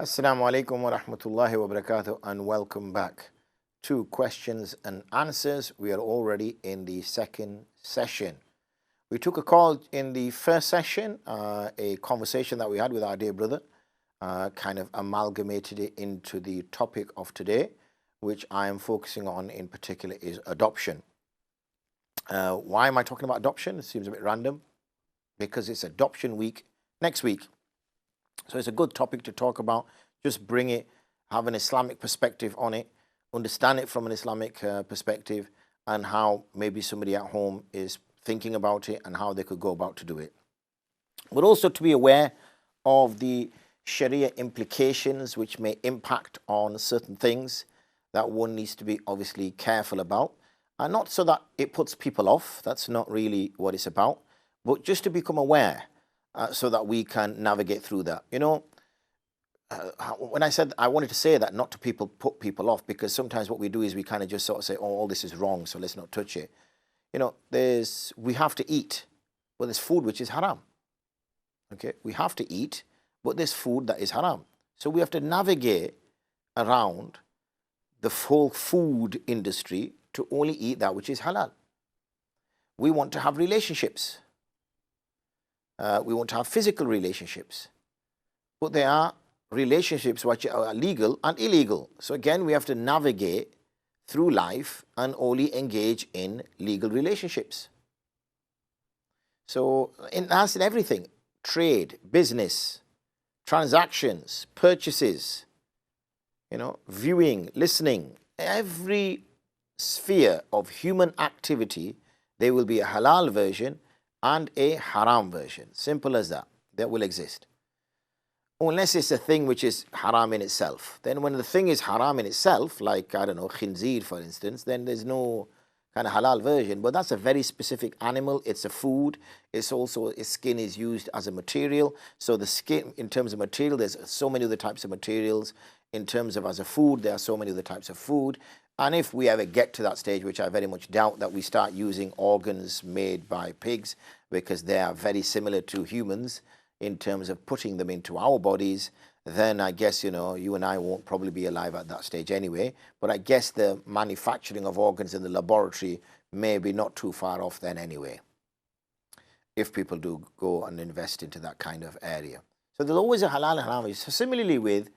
Assalamu alaikum wa rahmatullahi wa barakatuh, and welcome back to questions and answers. We are already in the second session. We took a call in the first session, a conversation that we had with our dear brother, kind of amalgamated it into the topic of today, which I am focusing on in particular is adoption. Why am I talking about adoption? It seems a bit random, because it's adoption week next week. So it's a good topic to talk about. Just bring it, have an Islamic perspective on it, understand it from an Islamic perspective, and how maybe somebody at home is thinking about it and how they could go about to do it. But also to be aware of the Sharia implications which may impact on certain things that one needs to be obviously careful about. And not so that it puts people off, that's not really what it's about, but just to become aware. So that we can navigate through that. You know, when I said I wanted to say that, not to put people off, because sometimes what we do is we kind of just sort of say, oh, all this is wrong, so let's not touch it. You know, we have to eat, but there's food which is haram. Okay, we have to eat, but there's food that is haram. So we have to navigate around the whole food industry to only eat that which is halal. We want to have relationships. We want to have physical relationships, but there are relationships which are legal and illegal. So again, we have to navigate through life and only engage in legal relationships. So that's in everything: trade, business, transactions, purchases, you know, viewing, listening, every sphere of human activity, there will be a halal version and a haram version. Simple as that. That will exist. Unless it's a thing which is haram in itself. Then when the thing is haram in itself, like, I don't know, khinzir for instance, then there's no kind of halal version. But that's a very specific animal. It's a food. It's also, its skin is used as a material. So the skin, in terms of material, there's so many other types of materials. In terms of as a food, there are so many other types of food. And if we ever get to that stage, which I very much doubt, that we start using organs made by pigs, because they are very similar to humans in terms of putting them into our bodies, then I guess, you know, you and I won't probably be alive at that stage anyway. But I guess the manufacturing of organs in the laboratory may be not too far off then anyway, if people do go and invest into that kind of area. So there's always a halal and haram. So similarly with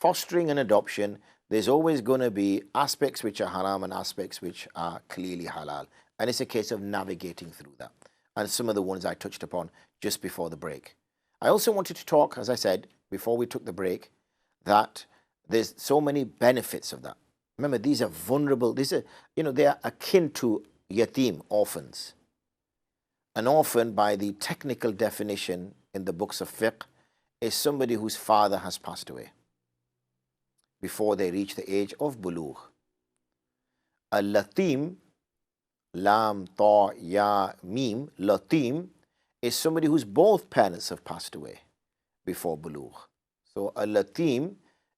fostering and adoption, there's always going to be aspects which are haram and aspects which are clearly halal. And it's a case of navigating through that. And some of the ones I touched upon just before the break. I also wanted to talk, as I said, before we took the break, that there's so many benefits of that. Remember, these are vulnerable. These are, you know, they are akin to yatim, orphans. An orphan, by the technical definition in the books of fiqh, is somebody whose father has passed away before they reach the age of bulugh. A latim, lam, ta, ya, mim, latim, is somebody whose both parents have passed away before bulugh. So a latim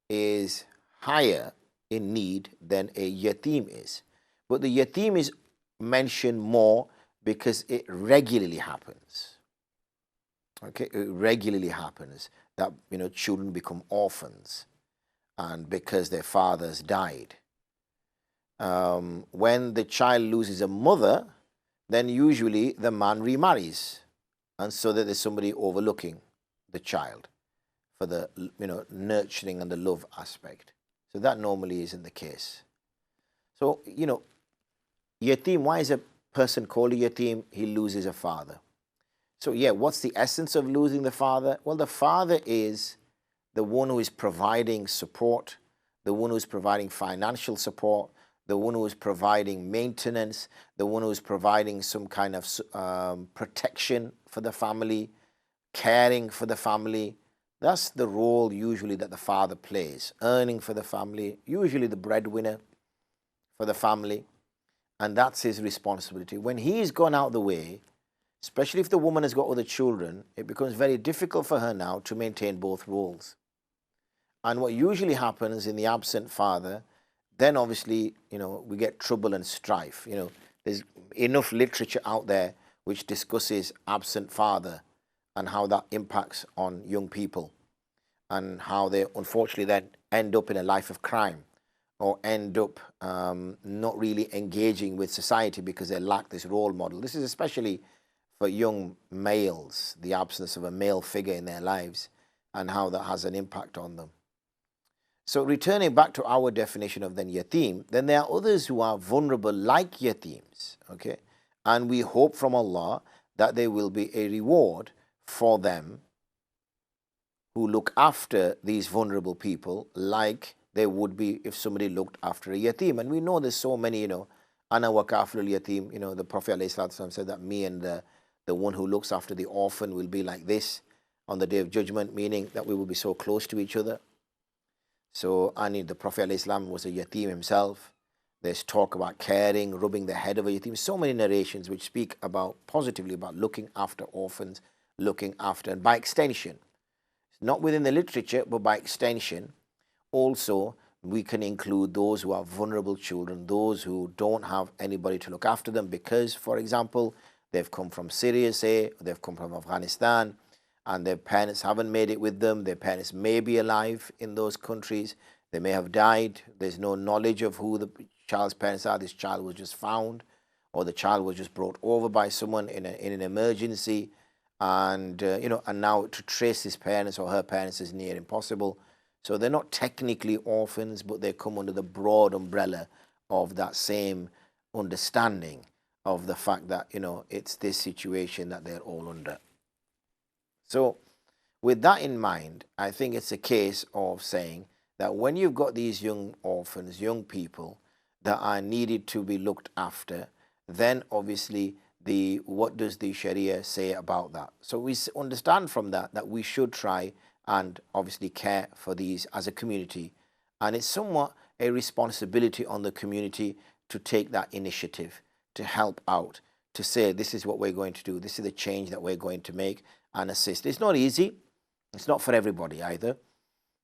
is higher in need than a yatim is. But the yatim is mentioned more because it regularly happens. Okay, it regularly happens that, you know, children become orphans, and because their fathers died. When the child loses a mother, then usually the man remarries, and so that there's somebody overlooking the child for the, you know, nurturing and the love aspect. So that normally isn't the case. So, you know, yatim, why is a person called a yatim? He loses a father. So yeah, what's the essence of losing the father? Well, the father is the one who is providing support, the one who is providing financial support, the one who is providing maintenance, the one who is providing some kind of protection for the family, caring for the family. That's the role usually that the father plays, earning for the family, usually the breadwinner for the family, and that's his responsibility. When he's gone out the way, especially if the woman has got other children, it becomes very difficult for her now to maintain both roles. And what usually happens in the absent father, then obviously, you know, we get trouble and strife. You know, there's enough literature out there which discusses absent father and how that impacts on young people. and how they unfortunately then end up in a life of crime, or end up not really engaging with society because they lack this role model. This is especially for young males, the absence of a male figure in their lives and how that has an impact on them. So returning back to our definition of then yatim, then there are others who are vulnerable like yatims, okay? And we hope from Allah that there will be a reward for them who look after these vulnerable people like there would be if somebody looked after a yatim. And we know there's so many, ana wa kafilul yatim, the Prophet ﷺ said that me and the one who looks after the orphan will be like this on the Day of Judgment, meaning that we will be so close to each other. So, the Prophet ﷺ was a yatim himself. There's talk about caring, rubbing the head of a yatim. So many narrations which speak about positively about looking after orphans, looking after, and by extension, not within the literature, but by extension, also we can include those who are vulnerable children, those who don't have anybody to look after them because, for example, they've come from Syria, say, or they've come from Afghanistan, and their parents haven't made it with them. Their parents may be alive in those countries. They may have died. There's no knowledge of who the child's parents are. This child was just found, or the child was just brought over by someone in an emergency, and and now to trace his parents or her parents is near impossible. So they're not technically orphans, but they come under the broad umbrella of that same understanding of the fact that it's this situation that they're all under. So with that in mind, I think it's a case of saying that when you've got these young orphans, young people that are needed to be looked after, then obviously what does the Sharia say about that? So we understand from that we should try and obviously care for these as a community. And it's somewhat a responsibility on the community to take that initiative, to help out, to say this is what we're going to do, this is the change that we're going to make, and assist. It's not easy. It's not for everybody either,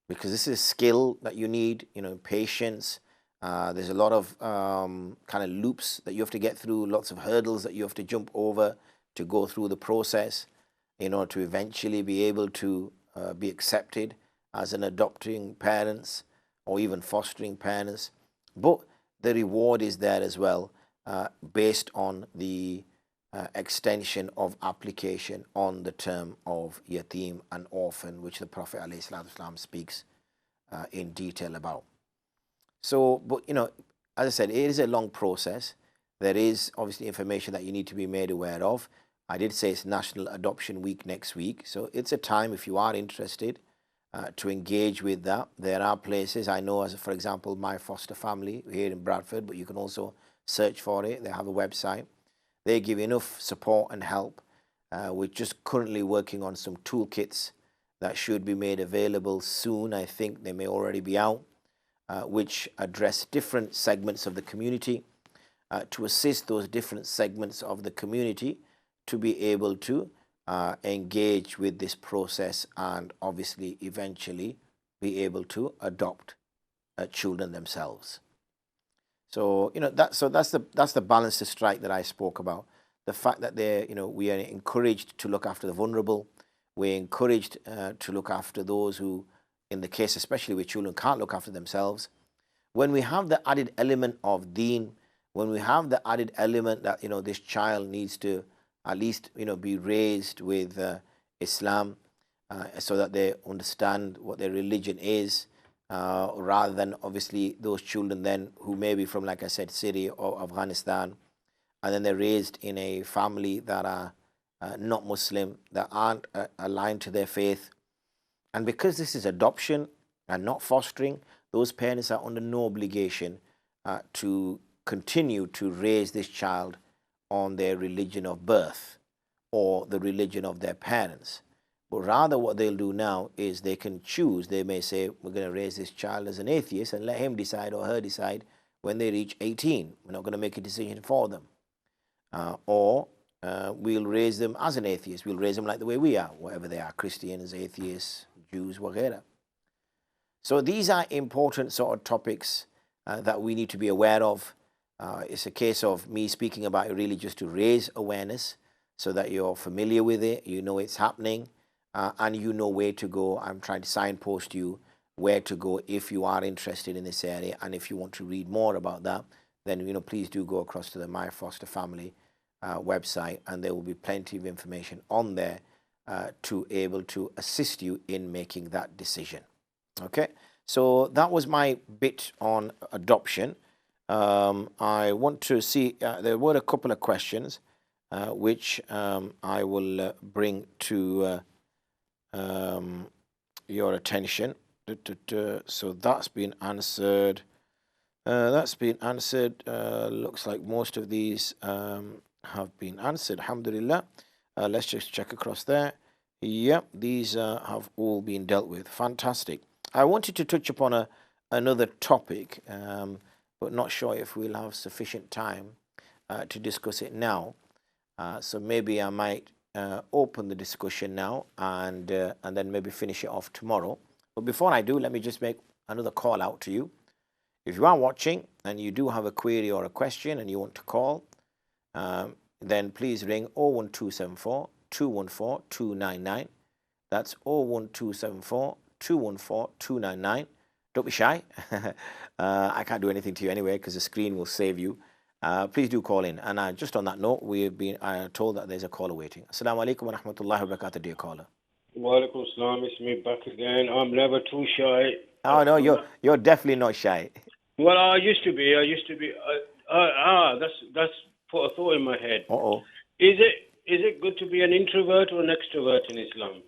because this is a skill that you need, patience. There's a lot of kind of loops that you have to get through, lots of hurdles that you have to jump over to go through the process in order to eventually be able to be accepted as an adopting parents or even fostering parents. But the reward is there as well, based on the extension of application on the term of yatim and orphan, which the Prophet ﷺ speaks in detail about. So, but as I said, it is a long process. There is obviously information that you need to be made aware of. I did say it's National Adoption Week next week, so it's a time if you are interested to engage with that. There are places, I know, as for example, My Foster Family here in Bradford, but you can also search for it. They have a website. They give enough support and help. We're just currently working on some toolkits that should be made available soon. I think they may already be out, which address different segments of the community to assist those different segments of the community to be able to engage with this process and obviously eventually be able to adopt children themselves. So that's the balance to strike that I spoke about. The fact that we are encouraged to look after the vulnerable. We're encouraged to look after those who, in the case especially with children, can't look after themselves. When we have the added element of deen, when we have the added element that this child needs to at least be raised with Islam, so that they understand what their religion is, rather than obviously those children then who may be from, like I said, Syria or Afghanistan, and then they're raised in a family that are not Muslim, that aren't aligned to their faith. And because this is adoption and not fostering, those parents are under no obligation to continue to raise this child on their religion of birth or the religion of their parents. But rather what they'll do now is they can choose. They may say, we're going to raise this child as an atheist and let him decide or her decide when they reach 18. We're not going to make a decision for them. Or we'll raise them as an atheist. We'll raise them like the way we are, whatever they are, Christians, atheists, Jews, whatever. So these are important sort of topics that we need to be aware of. It's a case of me speaking about it really just to raise awareness so that you're familiar with it, you know it's happening, and you know where to go. I'm trying to signpost you where to go if you are interested in this area, and if you want to read more about that, then please do go across to the My Foster Family website, and there will be plenty of information on there to able to assist you in making that decision. Okay, so that was my bit on adoption. I want to see, there were a couple of questions which I will bring to your attention. So that's been answered. Looks like most of these have been answered. Alhamdulillah. Let's just check across there. Yep, these have all been dealt with. Fantastic. I wanted to touch upon another topic, but not sure if we'll have sufficient time to discuss it now. So maybe I might open the discussion now and then maybe finish it off tomorrow. But before I do, let me just make another call out to you. If you are watching and you do have a query or a question and you want to call, then please ring 01274 214 299. That's 01274 214 299. Don't be shy. I can't do anything to you anyway because the screen will save you. Please do call in. And just on that note, we've been told that there's a caller waiting. Assalamu alaikum wa rahmatullahi wa barakatuh, dear caller. Wa alaikum salam. It's me back again. I'm never too shy. Oh no, you're definitely not shy. Well, I used to be. That's put a thought in my head. Is it good to be an introvert or an extrovert in Islam?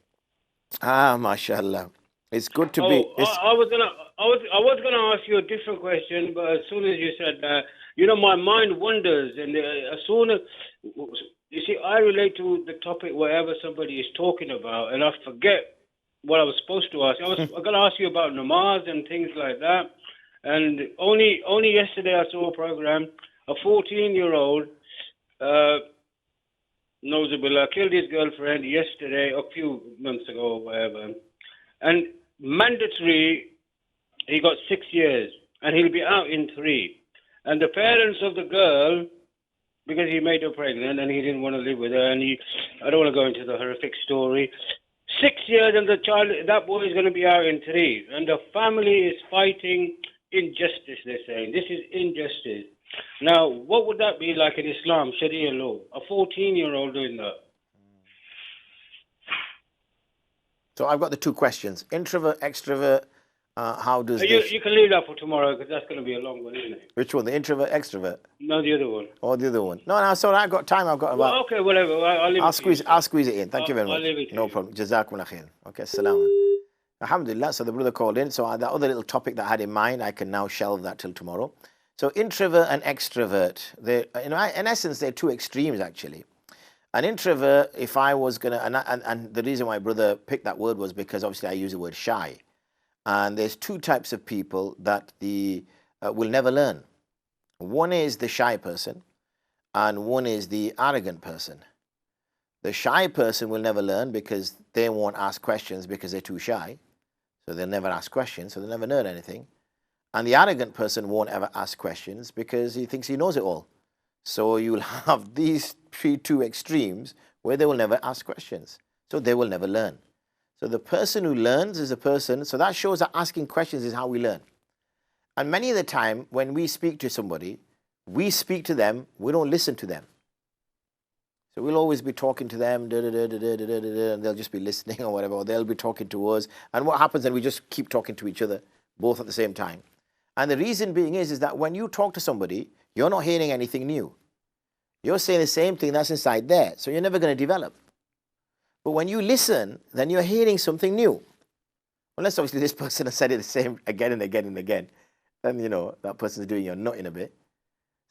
Mashallah. It's good to be. I was gonna ask you a different question, but as soon as you said that, my mind wanders, and as soon as you see, I relate to the topic wherever somebody is talking about, and I forget what I was supposed to ask. I was going to ask you about namaz and things like that, and only yesterday I saw a program. A 14-year-old, Nozabillah, killed his girlfriend yesterday, a few months ago, or whatever, and mandatory, he got 6 years, and he'll be out in 3. And the parents of the girl, because he made her pregnant and he didn't want to live with her, and I don't want to go into the horrific story. 6 years, and that boy is going to be out in 3. And the family is fighting injustice, they're saying. This is injustice. Now, what would that be like in Islam, Sharia law? A 14-year-old doing that. So I've got the two questions. Introvert, extrovert, how does you can leave that for tomorrow because that's going to be a long one, isn't it? Which one, the introvert, extrovert? No, the other one. Oh, the other one. No, sorry, I've got time. I've got about... Well, okay, whatever. I'll squeeze it in. Thank you very much. I'll leave it no problem. Jazakumullah khair. Okay, salam. Alhamdulillah. So the brother called in. So that other little topic that I had in mind, I can now shelve that till tomorrow. So introvert and extrovert, in essence, they're two extremes actually. An introvert, if I was going to, and the reason why brother picked that word was because obviously I use the word shy. And there's two types of people that will never learn. One is the shy person, and one is the arrogant person. The shy person will never learn because they won't ask questions because they're too shy. So they'll never ask questions, so they'll never learn anything. And the arrogant person won't ever ask questions because he thinks he knows it all. So you'll have these two extremes where they will never ask questions. So they will never learn. So the person who learns is a person, so that shows that asking questions is how we learn. And many of the time when we speak to somebody, we speak to them, we don't listen to them. So we'll always be talking to them, and they'll just be listening or whatever, or they'll be talking to us. And what happens then, we just keep talking to each other, both at the same time. And the reason being is that when you talk to somebody, you're not hearing anything new. You're saying the same thing that's inside there, so you're never going to develop. But when you listen, then you're hearing something new. Unless obviously this person has said it the same again and again and again, then that person's doing your nut in a bit.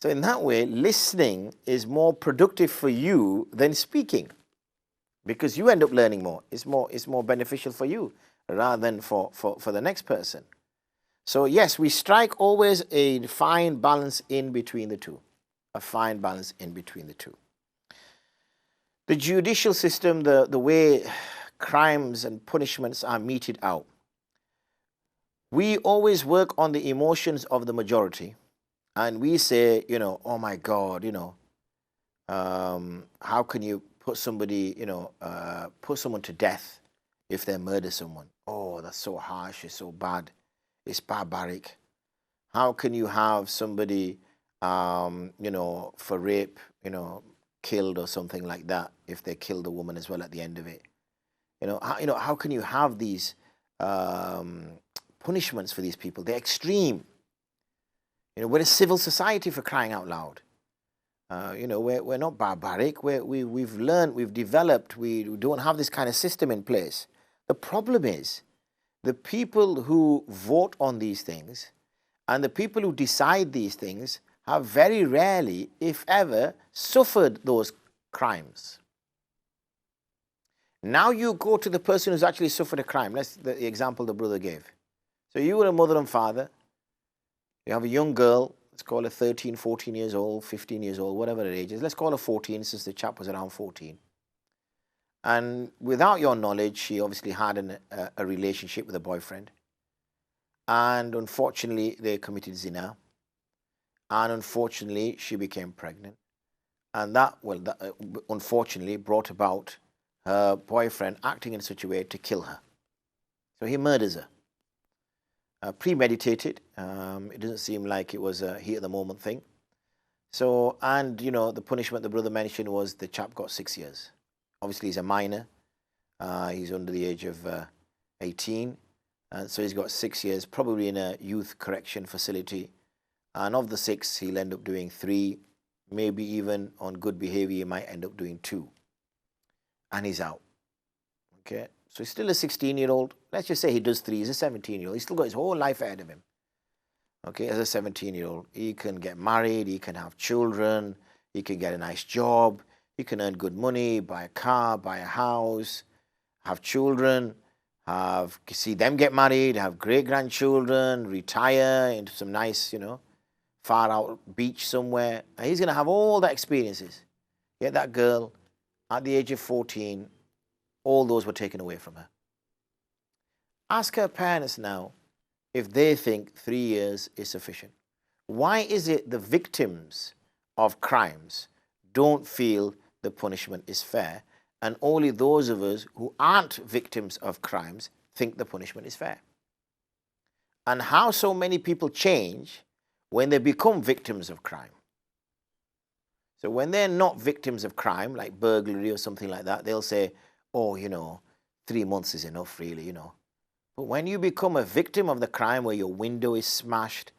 So in that way, listening is more productive for you than speaking, because you end up learning more. It's more beneficial for you rather than for the next person. So yes, we strike always a fine balance in between the two. A fine balance in between the two. The judicial system, the way crimes and punishments are meted out. We always work on the emotions of the majority. And we say, oh my God, how can you put somebody, put someone to death if they murder someone. Oh, that's so harsh, it's so bad, it's barbaric. How can you have somebody, for rape, killed or something like that if they kill the woman as well at the end of it? How can you have these punishments for these people? They're extreme. We're a civil society, for crying out loud. We're not barbaric. We've learned, we've developed. We don't have this kind of system in place. The problem is the people who vote on these things and the people who decide these things have very rarely, if ever, suffered those crimes. Now you go to the person who's actually suffered a crime. That's the example the brother gave. So you were a mother and father. You have a young girl. Let's call her 13, 14 years old, 15 years old, whatever her age is. Let's call her 14, since the chap was around 14. And without your knowledge, she obviously had a relationship with a boyfriend. And unfortunately, they committed zina. And unfortunately, she became pregnant. And that unfortunately brought about her boyfriend acting in such a way to kill her. So he murders her. Premeditated. It doesn't seem like it was a heat of the moment thing. So, and the punishment the brother mentioned was the chap got 6 years. Obviously, he's a minor. He's under the age of 18. And so he's got 6 years, probably in a youth correction facility. And of the 6, he'll end up doing 3. Maybe even on good behavior, he might end up doing 2. And he's out. Okay? So he's still a 16-year-old. Let's just say he does 3. He's a 17-year-old. He's still got his whole life ahead of him. Okay, as a 17-year-old, he can get married, he can have children, he can get a nice job, he can earn good money, buy a car, buy a house, have children, see them get married, have great-grandchildren, retire into some nice, far-out beach somewhere. And he's going to have all the experiences. Yet that girl, at the age of 14, all those were taken away from her. Ask her parents now if they think 3 years is sufficient. Why is it the victims of crimes don't feel the punishment is fair, and only those of us who aren't victims of crimes think the punishment is fair? And how so many people change when they become victims of crime. So when they're not victims of crime, like burglary or something like that, they'll say, oh, 3 months is enough, really, But when you become a victim of the crime, where your window is smashed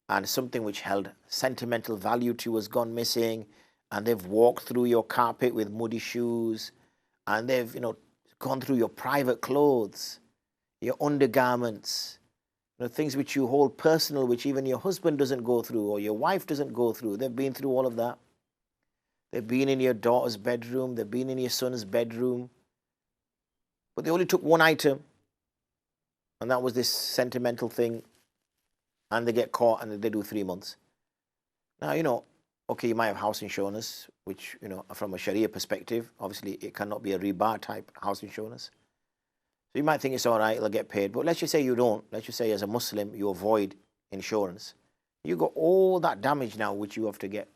and something which held sentimental value to you has gone missing, and they've walked through your carpet with muddy shoes, and they've, gone through your private clothes, your undergarments, things which you hold personal, which even your husband doesn't go through or your wife doesn't go through. They've been through all of that. They've been in your daughter's bedroom. They've been in your son's bedroom. But they only took one item, and that was this sentimental thing, and they get caught and they do 3 months. Now, okay, you might have house insurance, which, from a Sharia perspective, obviously it cannot be a riba type house insurance. So you might think it's all right, it'll get paid. But let's just say you don't. Let's just say as a Muslim, you avoid insurance. You got all that damage now, which you have to get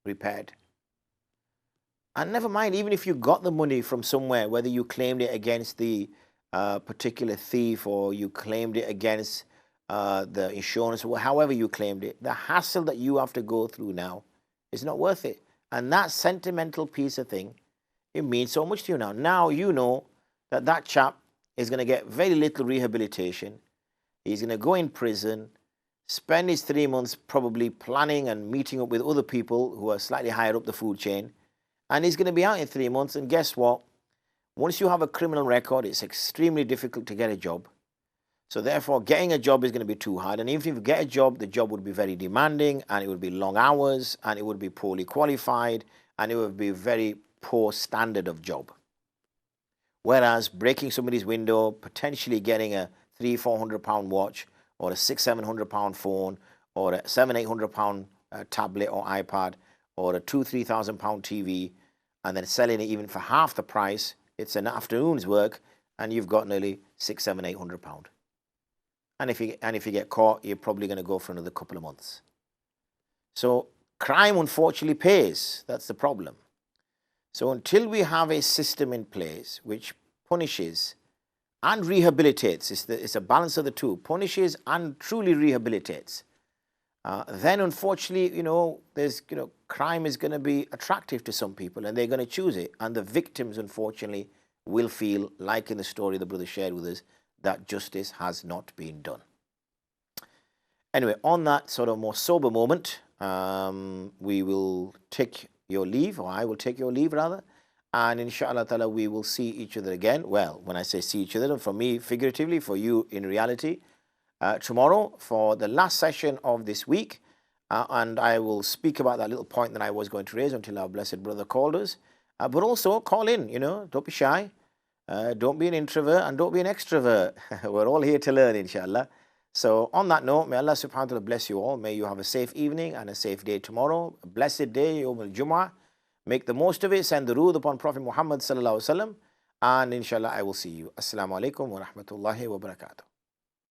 repaired. And never mind, even if you got the money from somewhere, whether you claimed it against the particular thief or you claimed it against the insurance, or however you claimed it, the hassle that you have to go through now is not worth it. And that sentimental piece of thing, it means so much to you now. Now you know that that chap is going to get very little rehabilitation. He's going to go in prison, spend his 3 months probably planning and meeting up with other people who are slightly higher up the food chain. And he's going to be out in 3 months. And guess what? Once you have a criminal record, it's extremely difficult to get a job. So therefore, getting a job is going to be too hard. And even if you get a job, the job would be very demanding, and it would be long hours, and it would be poorly qualified, and it would be a very poor standard of job. Whereas breaking somebody's window, potentially getting a £300-400 watch, or a £600-700 phone, or a £700-800 tablet or iPad, or a £2,000-3,000 TV, and then selling it even for half the price, it's an afternoon's work, and you've got nearly £600-700-800. And if you get caught, you're probably going to go for another couple of months. So crime, unfortunately, pays. That's the problem. So until we have a system in place which punishes and rehabilitates, it's a balance of the two, punishes and truly rehabilitates, then unfortunately, there's, crime is going to be attractive to some people and they're going to choose it. And the victims, unfortunately, will feel, like in the story the brother shared with us, that justice has not been done. Anyway, on that sort of more sober moment, we will take your leave, or I will take your leave rather, and inshallah ta'ala we will see each other again. Well, when I say see each other, for me figuratively, for you in reality, tomorrow for the last session of this week, and I will speak about that little point that I was going to raise until our blessed brother called us. But also call in, don't be shy, don't be an introvert and don't be an extrovert. We're all here to learn, inshallah. So on that note, may Allah subhanahu wa ta'ala bless you all. May you have a safe evening and a safe day tomorrow. A blessed day, Yawm al-Jum'ah. Make the most of it. Send the durood upon Prophet Muhammad sallallahu alaihi wasallam. And inshallah, I will see you. Assalamu alaikum wa rahmatullahi wa barakatuh.